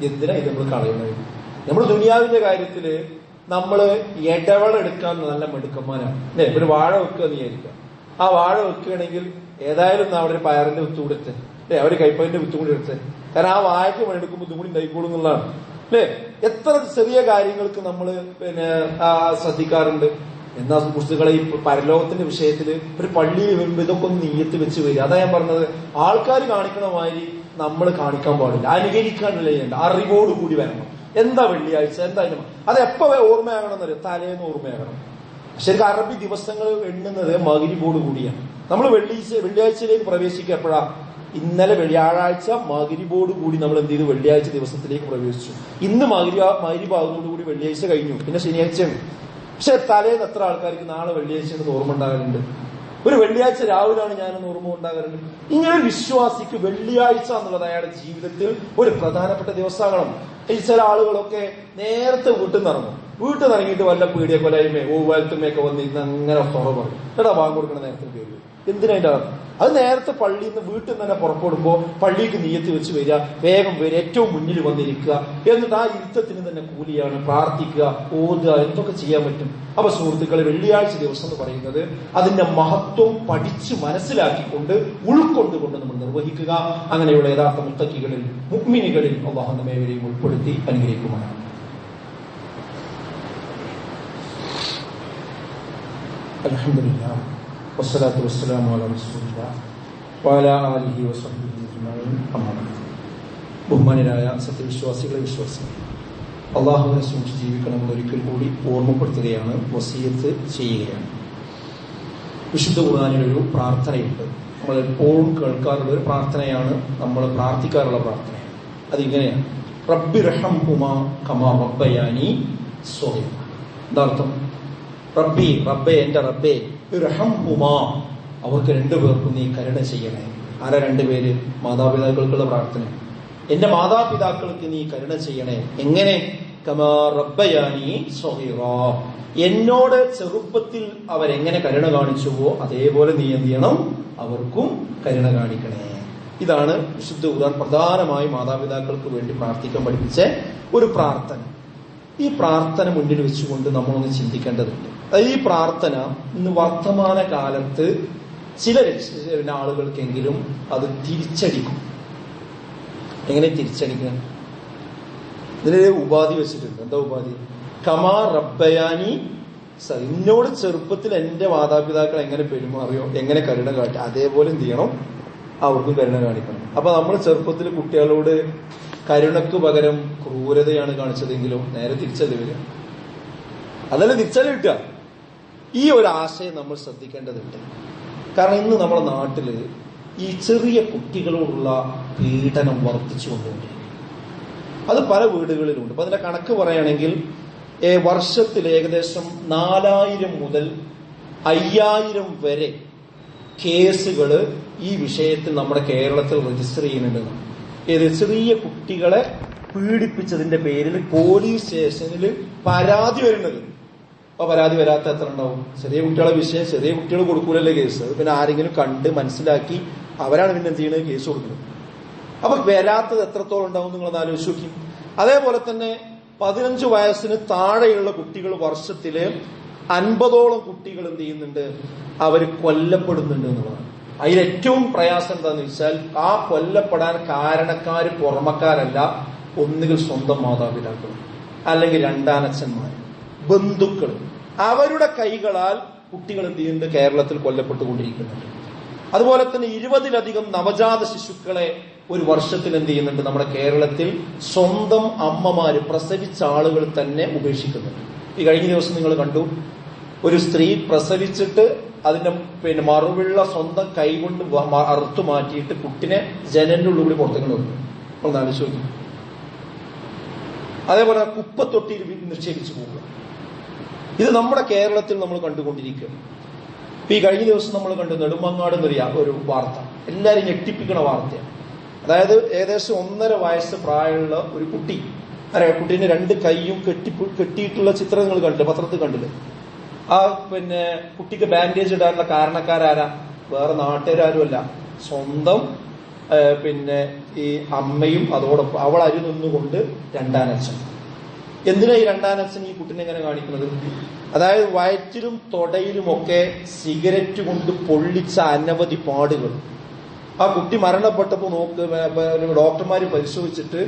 എന്തിനാ ഇത് നമ്മൾ കളയുന്നത്? നമ്മൾ ദുനിയാവിന്റെ കാര്യത്തില് നമ്മള് ഇടവേളെടുക്കാൻ നല്ല മിടുക്കന്മാരാണ് അല്ലെ. ഒരു വാഴ വെക്കുക എന്ന് വിചാരിക്കുക. ആ വാഴ വെക്കുകയാണെങ്കിൽ ഏതായാലും അവിടെ ഒരു പയറിന്റെ വിത്ത് കൂടി എടുത്ത് അല്ലെ, അവര് കൈപ്പതിന്റെ വിത്ത് കൂടി എടുത്ത്, കാരണം ആ വാഴയ്ക്ക് പണിയെടുക്കുമ്പോൾ ഇതും കൂടി ഉണ്ടായിക്കോളും എന്നുള്ളതാണ് അല്ലെ. എത്ര ചെറിയ കാര്യങ്ങൾക്ക് നമ്മൾ ശ്രദ്ധിക്കാറുണ്ട്. എന്നാ സുഹൃത്തുക്കളെ ഈ പരലോകത്തിന്റെ വിഷയത്തില് ഒരു പള്ളിയിൽ വരുമ്പോ ഇതൊക്കെ ഒന്ന് നീയത്ത് വെച്ച് വരിക. അതാ ഞാൻ പറഞ്ഞത്, ആൾക്കാർ കാണിക്കണ മാതിരി നമ്മൾ കാണിക്കാൻ പാടില്ല, അനുകരിക്കാനുള്ള ചെയ്യണ്ട, അറിവോടുകൂടി വരണം. എന്താ വെള്ളിയാഴ്ച, എന്താ അത് എപ്പോ ഓർമ്മയാകണം എന്നറിയാം, തലേന്ന് ഓർമ്മയാകണം. ശരിക്കും അറബി ദിവസങ്ങൾ എണ്ണുന്നത് മഗ്‌രിബോട് കൂടിയാണ്. നമ്മൾ വെള്ളിയാഴ്ചയിലേക്ക് പ്രവേശിക്കുക എപ്പോഴാ? ഇന്നലെ വ്യാഴാഴ്ച മഗ്‌രിബോട് കൂടി നമ്മൾ എന്ത് ചെയ്തു? വെള്ളിയാഴ്ച ദിവസത്തിലേക്ക് പ്രവേശിച്ചു. ഇന്ന് മഗ്‌രിബാകുന്നതോടുകൂടി വെള്ളിയാഴ്ച കഴിഞ്ഞു, പിന്നെ ശനിയാഴ്ചയാണ്. പക്ഷെ തലേന്ന് എത്ര ആൾക്കാർക്ക് നാളെ വെള്ളിയാഴ്ചയെന്ന് ഓർമ്മ ഉണ്ടാകാറുണ്ട്? ഒരു വെള്ളിയാഴ്ച രാവിലാണ് ഞാനെന്ന് ഓർമ്മ ഉണ്ടാകാറുണ്ട്. ഇങ്ങനെ ഒരു വിശ്വാസിക്ക് വെള്ളിയാഴ്ച എന്നുള്ളത് അയാളുടെ ജീവിതത്തിൽ ഒരു പ്രധാനപ്പെട്ട ദിവസമാകണം. ഈ ചില ആളുകളൊക്കെ നേരത്തെ വീട്ടിൽ നിന്ന് ഇറങ്ങും, വീട്ടിൽ നിന്ന് ഇറങ്ങിയിട്ട് വല്ല പീടിയ കൊലയുമേ ഊവലത്തുമേയൊക്കെ വന്നിരുന്ന് അങ്ങനെ തുറ പറയും. എടാ ബാങ്ക് കൊടുക്കണ നേരത്തിന് കയറി എന്തിനായിട്ട് അത് നേരത്തെ പള്ളിയിൽ നിന്ന് വീട്ടിൽ നിന്ന് തന്നെ പുറപ്പെടുമ്പോ പള്ളിക്ക് നിയത്തി വെച്ച് വരിക, വേഗം വരിക, ഏറ്റവും മുന്നിൽ വന്നിരിക്കുക, എന്നിട്ട് ആ ഇരുത്തത്തിന് തന്നെ കൂലിയാണ്, പ്രാർത്ഥിക്കുക, ഓതുക, എന്തൊക്കെ ചെയ്യാൻ പറ്റും. അപ്പൊ സുഹൃത്തുക്കളെ, വെള്ളിയാഴ്ച ദിവസം എന്ന് പറയുന്നത് അതിന്റെ മഹത്വം പഠിച്ച് മനസ്സിലാക്കിക്കൊണ്ട് ഉൾക്കൊണ്ടുകൊണ്ട് നമ്മൾ നിർവഹിക്കുക. അങ്ങനെയുള്ള യഥാർത്ഥ മുത്തക്കികളിൽ മുഅ്മിനുകളിൽ അല്ലാഹു നമ്മേവരെയും ഉൾപ്പെടുത്തി അനുഗ്രഹിക്കുമാണ്. അൽഹംദുലില്ലാഹ് വസ്സലാത്തു വസ്സലാമു അലാ റസൂലില്ലാഹ് വഅലാ ആലിഹി വസഹ്ബിഹി അജ്മഈൻ. അമ്മാ ബഅദ്. ബഹുമാനരായ സത്യവിശ്വാസികളെ, വിശ്വാസികൾ, അള്ളാഹുവിനെ സൂക്ഷിച്ച് ജീവിക്കണമെന്ന് ഒരിക്കൽ കൂടി ഓർമ്മപ്പെടുത്തുകയാണ്, വസിയത്ത് ചെയ്യുകയാണ്. വിശുദ്ധ ഖുർആനിലൊരു പ്രാർത്ഥനയുണ്ട്. നമ്മൾ എപ്പോഴും കേൾക്കാറുള്ള ഒരു പ്രാർത്ഥനയാണ്, നമ്മൾ പ്രാർത്ഥിക്കാറുള്ള പ്രാർത്ഥനയാണ്. അതിങ്ങനെയാണ്: റബ്ബിർഹംഹുമാ കമാ റബ്ബയാനി സ്വഗീറ. എന്താർത്ഥം? റബ്ബി, റബ്ബേ, എന്റെ റബ്ബേ, ഇർഹംഹുമാ, അവർക്ക് രണ്ടുപേർക്കും നീ കരുണ ചെയ്യണേ. ആരാ രണ്ടുപേര്? മാതാപിതാക്കൾക്കുള്ള പ്രാർത്ഥന. എന്റെ മാതാപിതാക്കൾക്ക് നീ കരുണ ചെയ്യണേ. എങ്ങനെ? കമാ റബ്ബയാനി സ്വഗീറ, എന്നോട് ചെറുപ്പത്തിൽ അവരെങ്ങനെ കരുണ കാണിച്ചുവോ അതേപോലെ നീ എന്ത് ചെയ്യണം? അവർക്കും കരുണ കാണിക്കണേ. ഇതാണ് വിശുദ്ധ ഖുർആൻ പ്രധാനമായി മാതാപിതാക്കൾക്ക് വേണ്ടി പ്രാർത്ഥിക്കാൻ പഠിപ്പിച്ച ഒരു പ്രാർത്ഥന. ഈ പ്രാർത്ഥന മുന്നിൽ വെച്ചുകൊണ്ട് നമ്മളൊന്ന് ചിന്തിക്കേണ്ടതുണ്ട്. ഈ പ്രാർത്ഥന ഇന്ന് വർത്തമാന കാലത്ത് ചില ആളുകൾക്കെങ്കിലും അത് തിരിച്ചടിക്കും. എങ്ങനെ തിരിച്ചടിക്കുക? ഇതിന് ഉപാധി വെച്ചിട്ടുണ്ട്. എന്താ ഉപാധി? കമാ റബ്ബയാനി, എന്നോട് ചെറുപ്പത്തിൽ എന്റെ മാതാപിതാക്കൾ എങ്ങനെ പെരുമാറിയോ, എങ്ങനെ കരുണ കാട്ടി, അതേപോലെ എന്ത് ചെയ്യണം? അവർക്കും കരുണ കാണിക്കണം. അപ്പൊ നമ്മൾ ചെറുപ്പത്തിൽ കുട്ടികളോട് കരുണക്ക് പകരം ക്രൂരതയാണ് കാണിച്ചതെങ്കിലും നേരെ തിരിച്ചത് വരിക, അതല്ല തിരിച്ചല്ല കിട്ടുക. ഈ ഒരു ആശയം നമ്മൾ ശ്രദ്ധിക്കേണ്ടതുണ്ട്. കാരണം ഇന്ന് നമ്മുടെ നാട്ടില് ഈ ചെറിയ കുട്ടികളോടുള്ള പീഡനം വർദ്ധിച്ചുകൊണ്ടുണ്ട്. അത് പല വീടുകളിലുണ്ട്. അപ്പൊ അതിന്റെ കണക്ക് പറയുകയാണെങ്കിൽ വർഷത്തിൽ ഏകദേശം 4000 മുതൽ 5000 വരെ കേസുകൾ ഈ വിഷയത്തിൽ നമ്മുടെ കേരളത്തിൽ രജിസ്റ്റർ ചെയ്യുന്നുണ്ട്. ചെറിയ കുട്ടികളെ പീഡിപ്പിച്ചതിന്റെ പേരിൽ പോലീസ് സ്റ്റേഷനിൽ പരാതി വരുന്നത്. അപ്പൊ പരാതി വരാത്ത എത്ര ഉണ്ടാവും? ചെറിയ കുട്ടികളെ വിഷയം ചെറിയ കുട്ടികൾ കൊടുക്കൂലല്ലേ കേസ്. അത് പിന്നെ ആരെങ്കിലും കണ്ട് മനസ്സിലാക്കി അവരാണ് പിന്നെ എന്ത് ചെയ്യുന്നത്? കേസ് കൊടുക്കുന്നത്. അപ്പൊ വരാത്തത് എത്രത്തോളം ഉണ്ടാവും നിങ്ങളൊന്ന് ആലോചിച്ച് നോക്കി. അതേപോലെ തന്നെ 15 വയസ്സിന് താഴെയുള്ള കുട്ടികൾ വർഷത്തില് 50ഓളം കുട്ടികൾ എന്ത് ചെയ്യുന്നുണ്ട്? അവർ കൊല്ലപ്പെടുന്നുണ്ട് എന്നുള്ളതാണ്. അതിലേറ്റവും പ്രയാസം എന്താന്ന് വെച്ചാൽ ആ കൊല്ലപ്പെടാൻ കാരണക്കാര് പുറമക്കാരല്ല, ഒന്നുകിൽ സ്വന്തം മാതാപിതാക്കൾ, അല്ലെങ്കിൽ രണ്ടാനച്ഛന്മാർ, ബന്ധുക്കൾ. അവരുടെ കൈകളാൽ കുട്ടികൾ എന്ത് ചെയ്യുന്നുണ്ട്? കേരളത്തിൽ കൊല്ലപ്പെട്ടുകൊണ്ടിരിക്കുന്നുണ്ട്. അതുപോലെ തന്നെ 20ലധികം നവജാത ശിശുക്കളെ ഒരു വർഷത്തിൽ എന്ത് ചെയ്യുന്നുണ്ട്? നമ്മുടെ കേരളത്തിൽ സ്വന്തം അമ്മമാര്, പ്രസവിച്ച ആളുകൾ തന്നെ ഉപേക്ഷിക്കുന്നുണ്ട്. ഈ കഴിഞ്ഞ ദിവസം നിങ്ങൾ കണ്ടു, ഒരു സ്ത്രീ പ്രസവിച്ചിട്ട് അതിന്റെ മറുവിള്ള സ്വന്തം കൈകൊണ്ട് അറുത്തു മാറ്റിയിട്ട് കുട്ടിനെ ജനലിന്റെ ഉള്ളിൽ കൂടി പുറത്തേക്ക് നോക്കും. ഒന്ന് ആലോചിച്ച് നോക്കി. അതേപോലെ കുപ്പത്തൊട്ടിയിൽ നിക്ഷേപിച്ചു പോവുക. ഇത് നമ്മുടെ കേരളത്തിൽ നമ്മൾ കണ്ടുകൊണ്ടിരിക്കുക. ഈ കഴിഞ്ഞ ദിവസം നമ്മൾ കണ്ടു നെടുമങ്ങാട് ഒരു വാർത്ത, എല്ലാവരും ഞെട്ടിപ്പിക്കുന്ന വാർത്തയാണ്. അതായത് ഏകദേശം 1.5 വയസ്സ് പ്രായമുള്ള ഒരു കുട്ടി, കുട്ടീനെ 2 കൈയും കെട്ടിയിട്ടുള്ള ചിത്രം നിങ്ങൾ കണ്ടില്ല? പത്രത്തിൽ കണ്ടില്ലേ? ആ കുട്ടിക്ക് ബാൻഡേജ് ഇടാനുള്ള കാരണക്കാരാരാ? വേറെ നാട്ടുകാരുമല്ല, സ്വന്തം ഈ അമ്മയും അതോടൊപ്പം അവൾ അരി നിന്നുകൊണ്ട് രണ്ടാനച്ഛൻ. എന്തിനാ ഈ രണ്ടാനച്ഛൻ ഈ കുട്ടിനെ എങ്ങനെ കാണിക്കുന്നത്? അതായത് വയറ്റിലും തൊടയിലുമൊക്കെ സിഗരറ്റ് കൊണ്ട് പൊള്ളിച്ച അനവധി പാടുകൾ. ആ കുട്ടി മരണപ്പെട്ടപ്പോൾ ഡോക്ടർമാര് പരിശോധിച്ചിട്ട്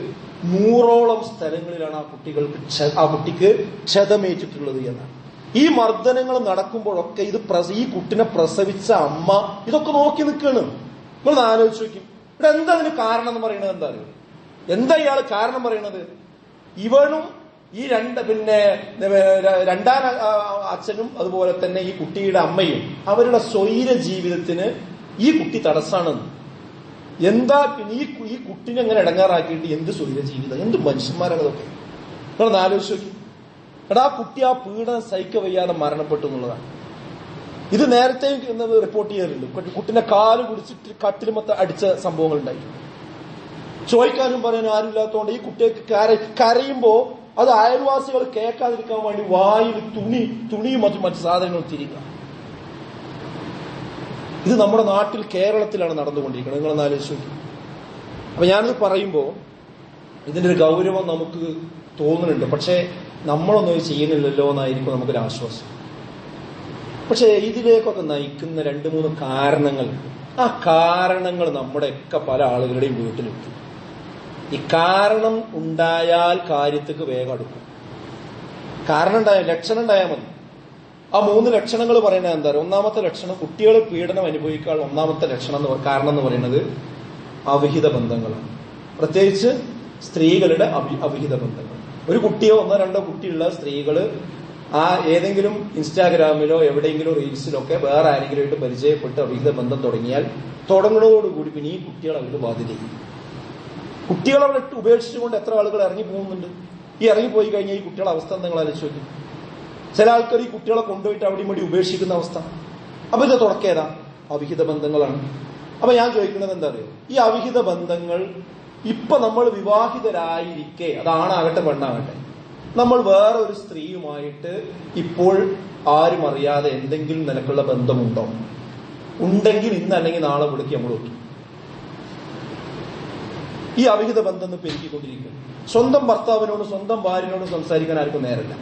100ഓളം സ്ഥലങ്ങളിലാണ് ആ കുട്ടിക്ക് ക്ഷതമേറ്റിട്ടുള്ളത് എന്നാണ്. ഈ മർദ്ദനങ്ങൾ നടക്കുമ്പോഴൊക്കെ ഈ കുട്ടിനെ പ്രസവിച്ച അമ്മ ഇതൊക്കെ നോക്കി നിൽക്കുകയാണ്. നിങ്ങളൊന്ന് ആലോചിച്ച് നോക്കി. ഇവിടെ എന്താ അതിന് കാരണം എന്ന് പറയുന്നത്? എന്താ അറിയോ? എന്താ ഇയാൾ കാരണം പറയണത്? ഇവനും ഈ രണ്ടാം അച്ഛനും അതുപോലെ തന്നെ ഈ കുട്ടിയുടെ അമ്മയും അവരുടെ സ്വൈര ജീവിതത്തിന് ഈ കുട്ടി തടസ്സാണെന്ന്. എന്താ ഈ കുട്ടിനെ എങ്ങനെ ഇടങ്ങാറാക്കിയിട്ട് എന്ത് സ്വൈര ജീവിതം, എന്ത് മനുഷ്യന്മാരാണ് ഇതൊക്കെ? നിങ്ങളൊന്ന് ആലോചിച്ച് നോക്കി. എടാ, കുട്ടി ആ പീഡനം സഹിക്ക വയ്യാതെ മരണപ്പെട്ടു എന്നുള്ളതാണ്. ഇത് നേരത്തെ റിപ്പോർട്ട് ചെയ്യാറുണ്ട്. കുട്ടിനെ കാല് പിടിച്ചിട്ട് കട്ടിലുമൊത്ത അടിച്ച സംഭവങ്ങൾ ഉണ്ടായിട്ടുണ്ട്. ചോദിക്കാനും പറയാനും ആരുമില്ലാത്തതുകൊണ്ട് ഈ കുട്ടിയൊക്കെ കരയുമ്പോ അത് അയൽവാസികൾ കേൾക്കാതിരിക്കാൻ വേണ്ടി വായിൽ തുണിയും മറ്റു സാധനങ്ങളും തിരിക്കുക. ഇത് നമ്മുടെ നാട്ടിൽ കേരളത്തിലാണ് നടന്നുകൊണ്ടിരിക്കുന്നത്. നിങ്ങളൊന്ന് ആലോചിച്ച് നോക്കി. അപ്പൊ ഞാനിത് പറയുമ്പോൾ ഇതിന്റെ ഒരു ഗൗരവം നമുക്ക് തോന്നുന്നുണ്ട്. പക്ഷേ നമ്മളൊന്നും ചെയ്യുന്നില്ലല്ലോ എന്നായിരിക്കും നമുക്കൊരു ആശ്വാസം. പക്ഷെ ഇതിലേക്കൊക്കെ നയിക്കുന്ന 2-3 കാരണങ്ങളുണ്ട്. ആ കാരണങ്ങൾ നമ്മുടെയൊക്കെ പല ആളുകളുടെയും വീട്ടിലെത്തും. ഈ കാരണം ഉണ്ടായാൽ കാര്യത്തേക്ക് വേഗം അടുക്കും. കാരണം ഉണ്ടായാൽ ലക്ഷണം ഉണ്ടായാൽ മതി. ആ 3 ലക്ഷണങ്ങൾ പറയുന്നത് എന്താ? ഒന്നാമത്തെ ലക്ഷണം, കുട്ടികൾ പീഡനം അനുഭവിക്കാൻ ഒന്നാമത്തെ കാരണം എന്ന് പറയുന്നത് അവിഹിത ബന്ധങ്ങളാണ്. പ്രത്യേകിച്ച് സ്ത്രീകളുടെ അവിഹിത ബന്ധങ്ങൾ. ഒരു കുട്ടിയോ 1-2 കുട്ടിയുള്ള സ്ത്രീകള് ആ ഏതെങ്കിലും ഇൻസ്റ്റാഗ്രാമിലോ എവിടെയെങ്കിലും റീൽസിലൊക്കെ വേറെ ആരെങ്കിലുമായിട്ട് പരിചയപ്പെട്ട് അവിഹിത ബന്ധം തുടങ്ങുന്നതോടുകൂടി പിന്നെ ഈ കുട്ടികൾ അവർക്ക് ബാധ്യതയും. കുട്ടികളെ അവിടെ ഉപേക്ഷിച്ചുകൊണ്ട് എത്ര ആളുകൾ ഇറങ്ങി പോകുന്നുണ്ട്. ഈ ഇറങ്ങിപ്പോയി കഴിഞ്ഞാൽ ഈ കുട്ടികളുടെ അവസ്ഥ നിങ്ങൾ ആലോചിച്ച് നോക്കും. ചില ആൾക്കാർ ഈ കുട്ടികളെ കൊണ്ടുപോയിട്ട് അവിടെയും ഇവിടെ ഉപേക്ഷിക്കുന്ന അവസ്ഥ. അപ്പൊ ഇത് തുടക്കേതാ? അവിഹിത ബന്ധങ്ങളാണ്. അപ്പൊ ഞാൻ ചോദിക്കുന്നത് എന്താ അറിയോ, ഈ അവിഹിത ബന്ധങ്ങൾ ഇപ്പൊ നമ്മൾ വിവാഹിതരായിരിക്കെ, അതാണാകട്ടെ പെണ്ണാകട്ടെ, നമ്മൾ വേറെ ഒരു സ്ത്രീയുമായിട്ട് ഇപ്പോൾ ആരും അറിയാതെ എന്തെങ്കിലും നിലക്കുള്ള ബന്ധമുണ്ടോ? ഉണ്ടെങ്കിൽ ഇന്ന് അല്ലെങ്കിൽ നാളെ വിളിക്ക് നമ്മൾ നോക്കി. ഈ അവിഹിത ബന്ധം പെരുക്കിക്കൊണ്ടിരിക്കും. സ്വന്തം ഭർത്താവിനോട് സ്വന്തം ഭാര്യനോട് സംസാരിക്കാൻ ആർക്കും നേരല്ല.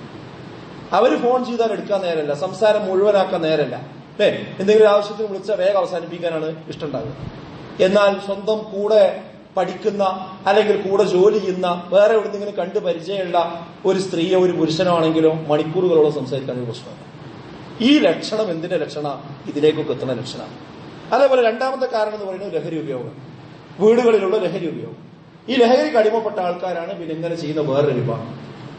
അവര് ഫോൺ ചെയ്താൽ എടുക്കാൻ നേരല്ല. സംസാരം മുഴുവനാക്കാൻ നേരല്ല. അല്ലേ? എന്തെങ്കിലും ആവശ്യത്തിന് വിളിച്ചാൽ വേഗം അവസാനിപ്പിക്കാനാണ് ഇഷ്ടമുണ്ടാകുക. എന്നാൽ സ്വന്തം കൂടെ പഠിക്കുന്ന അല്ലെങ്കിൽ കൂടെ ജോലി ചെയ്യുന്ന വേറെ എവിടെയെങ്കിലും കണ്ട് പരിചയമുള്ള ഒരു സ്ത്രീയോ ഒരു പുരുഷനോ ആണെങ്കിലോ മണിക്കൂറുകളോളം സംസാരിക്കാൻ ഒരു പ്രശ്നമാണ്. ഈ ലക്ഷണം എന്തിന്റെ ലക്ഷണമാണ്? ഇതിലേക്കൊക്കെ എത്തുന്ന ലക്ഷണമാണ്. അതേപോലെ രണ്ടാമത്തെ കാരണം എന്ന് പറയുന്നത് ലഹരി ഉപയോഗം. വീടുകളിലുള്ള ലഹരി ഉപയോഗം. ഈ ലഹരിക്ക് അടിമപ്പെട്ട ആൾക്കാരാണ് പിന്നെ ഇങ്ങനെ ചെയ്യുന്ന വേറൊരു വിഭാഗം.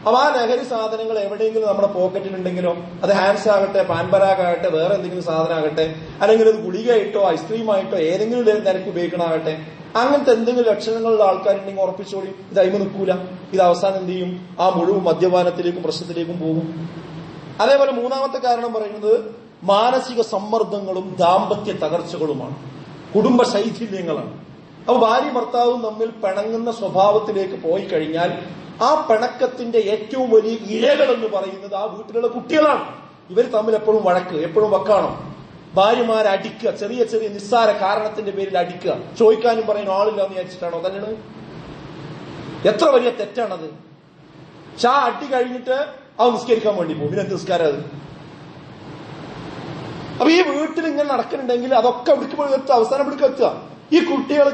അപ്പൊ ആ ലഹരി സാധനങ്ങൾ എവിടെയെങ്കിലും നമ്മുടെ പോക്കറ്റിലുണ്ടെങ്കിലോ, അത് ഹാൻഡ്സ് ആകട്ടെ, പാൻപരാഗാകട്ടെ, വേറെ എന്തെങ്കിലും സാധനം ആകട്ടെ, അല്ലെങ്കിൽ അത് ഗുളികയായിട്ടോ ഐസ്ക്രീമായിട്ടോ ഏതെങ്കിലും നിരക്ക് ഉപയോഗിക്കണമാകട്ടെ, അങ്ങനത്തെ എന്തെങ്കിലും ലക്ഷണങ്ങളുള്ള ആൾക്കാരുണ്ടെങ്കിൽ ഉറപ്പിച്ചോളി, ഇത് അയിമ നിൽക്കൂല. ഇത് അവസാനം എന്ത് ചെയ്യും? ആ മുഴുവൻ മദ്യപാനത്തിലേക്കും പ്രശ്നത്തിലേക്കും പോകും. അതേപോലെ മൂന്നാമത്തെ കാരണം പറയുന്നത് മാനസിക സമ്മർദ്ദങ്ങളും ദാമ്പത്യ തകർച്ചകളുമാണ്, കുടുംബ ശൈഥില്യങ്ങളാണ്. അപ്പൊ ഭാര്യ ഭർത്താവും തമ്മിൽ പിണങ്ങുന്ന സ്വഭാവത്തിലേക്ക് പോയി കഴിഞ്ഞാൽ ആ പിണക്കത്തിന്റെ ഏറ്റവും വലിയ ഇരകൾ എന്ന് പറയുന്നത് ആ വീട്ടിലുള്ള കുട്ടികളാണ്. ഇവർ തമ്മിൽ എപ്പോഴും വഴക്ക്, എപ്പോഴും വക്കാണോ. ഭാര്യമാരെ അടിക്കുക, ചെറിയ ചെറിയ നിസ്സാര കാരണത്തിന്റെ പേരിൽ അടിക്കുക. ചോദിക്കാനും പറയുന്ന ആളില്ല എന്ന് വിചാരിച്ചിട്ടാണോ? തന്നെയാണ്. എത്ര വലിയ തെറ്റാണത്. പക്ഷെ ആ അടി കഴിഞ്ഞിട്ട് ആ നിസ്കരിക്കാൻ വേണ്ടി പോകും. പിന്നെ എന്ത് നിസ്കാരം അത്? അപ്പൊ ഈ വീട്ടിൽ ഇങ്ങനെ നടക്കുന്നുണ്ടെങ്കിൽ അതൊക്കെ എത്തുക, അവസാനം എത്തുക. ഈ കുട്ടികൾ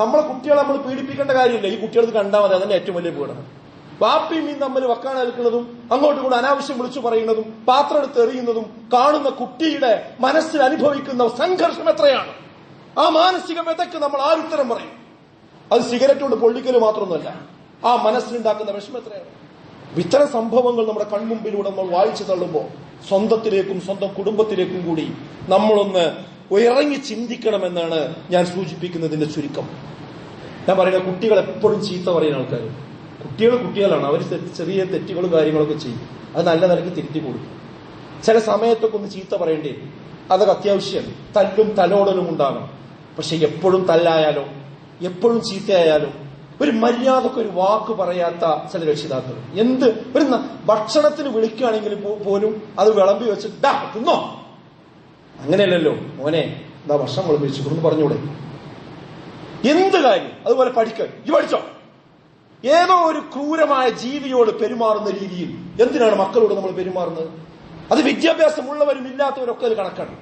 നമ്മളെ കുട്ടികളെ നമ്മൾ പീഡിപ്പിക്കേണ്ട കാര്യമില്ല. ഈ കുട്ടികൾക്ക് കണ്ടാൽ മതി. അതന്നെ ഏറ്റവും വലിയ പീഡനം. വാപ്പിയും മീൻ തമ്മിൽ വക്കാണ് നിൽക്കുന്നതും അങ്ങോട്ടും കൂടെ അനാവശ്യം വിളിച്ചു പറയുന്നതും പാത്രം എടുത്ത് എറിയുന്നതും കാണുന്ന കുട്ടിയുടെ മനസ്സിൽ അനുഭവിക്കുന്ന സംഘർഷം എത്രയാണ്. ആ മാനസിക വ്യതയ്ക്ക് നമ്മൾ ആരുത്തരം പറയും? അത് സിഗരറ്റ് കൊണ്ട് പൊള്ളിക്കല് മാത്രമൊന്നുമല്ല, ആ മനസ്സിലുണ്ടാക്കുന്ന വിഷമം എത്രയാണ്. ഇത്തരം സംഭവങ്ങൾ നമ്മുടെ കൺമുമ്പിലൂടെ നമ്മൾ വായിച്ചു തള്ളുമ്പോൾ സ്വന്തത്തിലേക്കും സ്വന്തം കുടുംബത്തിലേക്കും കൂടി നമ്മളൊന്ന് ഇറങ്ങി ചിന്തിക്കണമെന്നാണ് ഞാൻ സൂചിപ്പിക്കുന്നതിന്റെ ചുരുക്കം. ഞാൻ പറയുന്നത് കുട്ടികൾ എപ്പോഴും ചീത്ത പറയുന്ന ആൾക്കാർ, കുട്ടികളാണ്. അവർ ചെറിയ തെറ്റുകളും കാര്യങ്ങളൊക്കെ ചെയ്യും. അത് നല്ല നിലയ്ക്ക് തിരുത്തി കൊടുക്കും. ചില സമയത്തൊക്കെ ഒന്ന് ചീത്ത പറയേണ്ടി വരും. അതൊക്കെ അത്യാവശ്യമാണ്. തല്ലും തലോടലും ഉണ്ടാകണം. പക്ഷെ എപ്പോഴും തല്ലായാലോ എപ്പോഴും ചീത്തയായാലോ ഒരു മര്യാദക്ക് ഒരു വാക്ക് പറയാത്ത ചില രക്ഷിതാക്കൾ, എന്ത് ഒരു ഭക്ഷണത്തിന് വിളിക്കുകയാണെങ്കിൽ പോലും അത് വിളമ്പി വെച്ചിട്ട് തിന്നോ, അങ്ങനെയല്ലല്ലോ മോനെ, എന്താ ഭക്ഷണം വിളമ്പിച്ചു എന്ന് പറഞ്ഞൂടെ. എന്ത് കാര്യം. അതുപോലെ പഠിക്കാൻ, ഈ പഠിച്ചോ. ഏതോ ഒരു ക്രൂരമായ ജീവിയോട് പെരുമാറുന്ന രീതിയിൽ എന്തിനാണ് മക്കളോട് നമ്മൾ പെരുമാറുന്നത്? അത് വിദ്യാഭ്യാസമുള്ളവരും ഇല്ലാത്തവരൊക്കെ അത് കണക്കാണ്.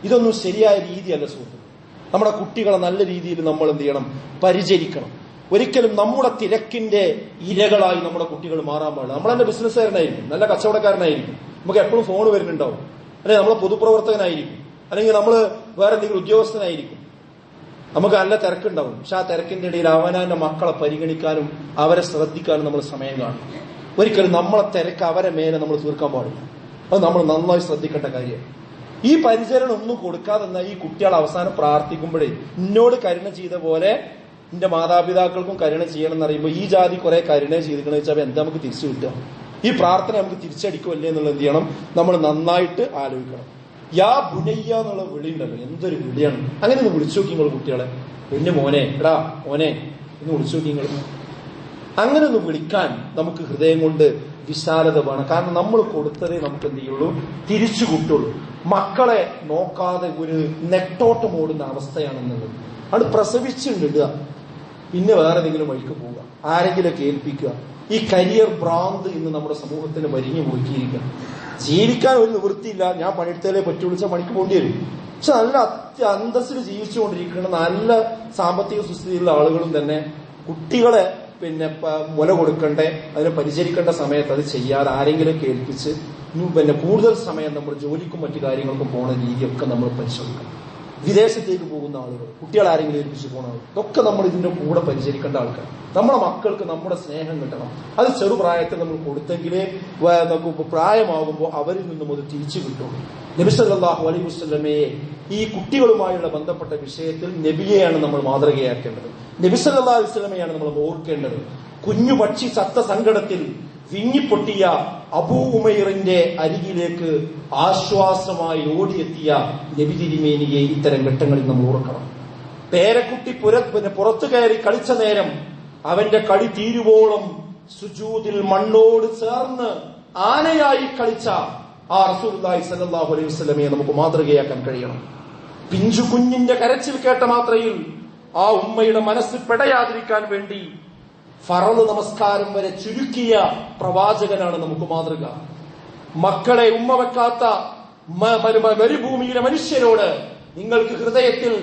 ഇതൊന്നും ശരിയായ രീതിയല്ല സുഹൃത്തുക്കളെ. നമ്മുടെ കുട്ടികളെ നല്ല രീതിയിൽ നമ്മൾ എന്ത് ചെയ്യണം? പരിചരിക്കണം. ഒരിക്കലും നമ്മുടെ തിരക്കിന്റെ ഇരകളായി നമ്മുടെ കുട്ടികൾ മാറാൻ പാടില്ല. നമ്മളെന്റെ ബിസിനസ്സുകാരനായിരിക്കും, നല്ല കച്ചവടക്കാരനായിരിക്കും, നമുക്ക് എപ്പോഴും ഫോൺ വരുന്നുണ്ടാവും, അല്ലെങ്കിൽ നമ്മളെ പൊതുപ്രവർത്തകനായിരിക്കും, അല്ലെങ്കിൽ നമ്മൾ വേറെ എന്തെങ്കിലും ഉദ്യോഗസ്ഥനായിരിക്കും. നമുക്ക് നല്ല തിരക്കുണ്ടാവും. പക്ഷെ ആ തിരക്കിന്റെ ഇടയിൽ അവനാന്റെ മക്കളെ പരിഗണിക്കാനും അവരെ ശ്രദ്ധിക്കാനും നമ്മൾ സമയം കാണും. ഒരിക്കലും നമ്മളെ തിരക്ക് അവരെ മേലെ നമ്മൾ തീർക്കാൻ പാടില്ല. അത് നമ്മൾ നന്നായി ശ്രദ്ധിക്കേണ്ട കാര്യമാണ്. ഈ പരിചരണം ഒന്നും കൊടുക്കാതെ ഈ കുട്ടികൾ അവസാനം പ്രാർത്ഥിക്കുമ്പോഴേ എന്നോട് കരുണ ചെയ്ത പോലെ എന്റെ മാതാപിതാക്കൾക്കും കരുണ ചെയ്യണം എന്നറിയുമ്പോൾ ഈ ജാതി കുറെ കരുണ ചെയ്തിക്കണെന്ന് വെച്ചാൽ എന്താ നമുക്ക് തിരിച്ചു കിട്ടുക? ഈ പ്രാർത്ഥന നമുക്ക് തിരിച്ചടിക്കുമല്ലേ എന്നുള്ളത് എന്ത് ചെയ്യണം? നമ്മൾ നന്നായിട്ട് ആലോചിക്കണം. യാ ബുനയ്യ എന്നുള്ള വിളി ഉണ്ടല്ലോ, എന്തൊരു വിളിയാണ്. അങ്ങനെ ഒന്ന് വിളിച്ചു നോക്കി നിങ്ങൾ കുട്ടികളെ. പിന്നെ മോനെ, എടാ മോനെ എന്ന് വിളിച്ചു നോക്കി നിങ്ങൾ. അങ്ങനെ ഒന്ന് വിളിക്കാൻ നമുക്ക് ഹൃദയം കൊണ്ട് വിശാലത വേണം. കാരണം നമ്മൾ കൊടുത്തതേ നമുക്ക് എന്ത് ചെയ്യുള്ളൂ, തിരിച്ചു കിട്ടുള്ളൂ. മക്കളെ നോക്കാതെ ഒരു നെട്ടോട്ടം ഓടുന്ന അവസ്ഥയാണെന്നുള്ളത്. അത് പ്രസവിച്ചിടുക, പിന്നെ വേറെ ഏതെങ്കിലും വഴിക്ക് പോവുക, ആരെങ്കിലും കേൾപ്പിക്കുക. ഈ കരിയർ ഭ്രാന്ത് ഇന്ന് നമ്മുടെ സമൂഹത്തിന് വരിഞ്ഞു പോയിക്കിരിക്കുക. ജീവിക്കാൻ ഒരു നിവൃത്തിയില്ല, ഞാൻ പണിയെടുത്താലേ പറ്റു, വിളിച്ചാൽ പണിക്ക് പോകേണ്ടി വരും. പക്ഷെ നല്ല അന്തസ്സിൽ ജീവിച്ചുകൊണ്ടിരിക്കുന്ന നല്ല സാമ്പത്തിക സുസ്ഥിതിയുള്ള ആളുകളും തന്നെ കുട്ടികളെ പിന്നെ മുല കൊടുക്കണ്ടേ, അതിനെ പരിചരിക്കേണ്ട സമയത്ത് അത് ചെയ്യാതെ ആരെങ്കിലും കേൾപ്പിച്ച് പിന്നെ കൂടുതൽ സമയം നമ്മൾ ജോലിക്കും മറ്റു കാര്യങ്ങൾക്കും പോകുന്ന രീതിയൊക്കെ നമ്മൾ പരിശോധിക്കണം. വിദേശത്തേക്ക് പോകുന്ന ആളുകൾ, കുട്ടികളെ ആരെങ്കിലും ഏൽപ്പിച്ച് പോകുന്ന ആളുകൾ, ഇതൊക്കെ നമ്മൾ ഇതിന്റെ കൂടെ പരിചരിക്കേണ്ട ആൾക്കാർ. നമ്മുടെ മക്കൾക്ക് നമ്മുടെ സ്നേഹം കിട്ടണം. അത് ചെറുപ്രായത്തിൽ നമ്മൾ കൊടുത്തെങ്കിലേ നമുക്ക് പ്രായമാകുമ്പോൾ അവരിൽ നിന്നും അത് തിരിച്ചു കിട്ടുള്ളൂ. നബി സല്ലല്ലാഹു അലൈഹി വസല്ലമയെ ഈ കുട്ടികളുമായുള്ള ബന്ധപ്പെട്ട വിഷയത്തിൽ നബിയെയാണ് നമ്മൾ മാതൃകയാക്കേണ്ടത്. നബി സല്ലല്ലാഹു അലൈഹി വസല്ലമയാണ് നമ്മൾ ഓർക്കേണ്ടത്. കുഞ്ഞു പക്ഷി ചത്ത സങ്കടത്തിൽ വിങ്ങിപ്പൊട്ടിയ അബൂ ഉമൈറിന്റെ അരികിലേക്ക് ആശ്വാസമായി ഓടിയെത്തിയ നബി തിരുമേനിയെ ഇത്തരം ഘട്ടങ്ങളിൽ നമ്മൾ ഓർക്കണം. പേരക്കുട്ടി പുറത്തു കയറി കളിച്ച നേരം അവന്റെ കളി തീരുവോളം സുജൂദിൽ മണ്ണോട് ചേർന്ന് ആനയായി കളിച്ച ആ റസൂലുള്ളാഹി സ്വല്ലല്ലാഹു അലൈഹി വസല്ലമയെ നമുക്ക് മാതൃകയാക്കാൻ കഴിയണം. പിഞ്ചു കുഞ്ഞിന്റെ കരച്ചിൽ കേട്ട മാത്രയിൽ ആ ഉമ്മയുടെ മനസ്സ് പെടയാതിരിക്കാൻ വേണ്ടി ഫറള് നമസ്കാരം വരെ ചുരുക്കിയ പ്രവാചകനാണ് നമുക്ക് മാതൃക. മക്കളെ ഉമ്മ വെക്കാത്ത മരുഭൂമിയിലെ മനുഷ്യരോട് നിങ്ങൾക്ക് ഹൃദയത്തിൽ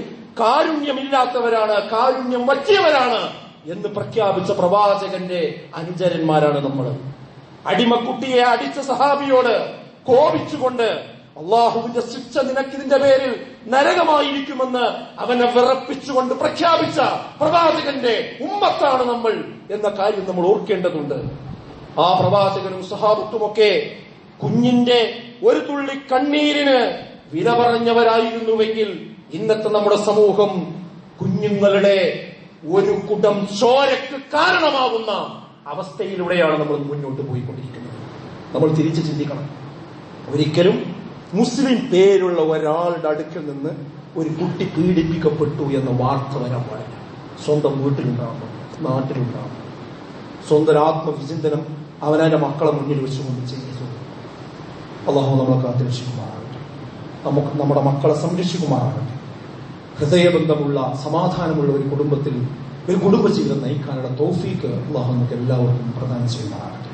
കാരുണ്യമില്ലാത്തവരാണ്, കാരുണ്യം വറ്റിയവരാണ് എന്ന് പ്രഖ്യാപിച്ച പ്രവാചകന്റെ അനുചരന്മാരാണ് നമ്മൾ. അടിമക്കുട്ടിയെ അടിച്ച സഹാബിയോട് കോപിച്ചുകൊണ്ട് അള്ളാഹുവിന്റെ ശിക്ഷ നിനക്കിതിന്റെ പേരിൽ നരകമായിരിക്കുമെന്ന് അവനെ വിറപ്പിച്ചുകൊണ്ട് പ്രഖ്യാപിച്ച പ്രവാചകന്റെ ഉമ്മത്താണ് നമ്മൾ എന്ന കാര്യം നമ്മൾ ഓർക്കേണ്ടതുണ്ട്. ആ പ്രവാചകനും സഹാബത്തുമൊക്കെ കുഞ്ഞിന്റെ ഒരു തുള്ളി കണ്ണീരിന് വില പറഞ്ഞവരായിരുന്നുവെങ്കിൽ ഇന്നത്തെ നമ്മുടെ സമൂഹം കുഞ്ഞുങ്ങളുടെ ഒരു കുടം ചോരയ്ക്ക് കാരണമാകുന്ന അവസ്ഥയിലൂടെയാണ് നമ്മൾ മുന്നോട്ട് പോയിക്കൊണ്ടിരിക്കുന്നത്. നമ്മൾ തിരിച്ചു ചിന്തിക്കണം. ഒരിക്കലും മുസ്ലിം പേരുള്ള ഒരാളുടെ അടുക്കൽ നിന്ന് ഒരു കുട്ടി പീഡിപ്പിക്കപ്പെട്ടു എന്ന വാർത്ത വരാൻ പാടില്ല. സ്വന്തം വീട്ടിലുണ്ടാകും, നാട്ടിലുണ്ടാകും. സ്വന്തം ആത്മവിചിന്തനം അവനവന്റെ മക്കളെ മുന്നിൽ വെച്ചുകൊണ്ട് ചെയ്യുന്നു. അള്ളാഹു നമ്മളെ കാത്തുരക്ഷിക്കുമാറാകട്ടെ, നമുക്ക് നമ്മുടെ മക്കളെ സംരക്ഷിക്കുമാറാകട്ടെ. ഹൃദയബന്ധമുള്ള സമാധാനമുള്ള ഒരു കുടുംബത്തിൽ ഒരു കുടുംബജീവിതം നയിക്കാനുള്ള തൗഫീക്ക് അള്ളാഹു നമുക്ക് എല്ലാവർക്കും പ്രദാനം ചെയ്യുമാറാകട്ടെ.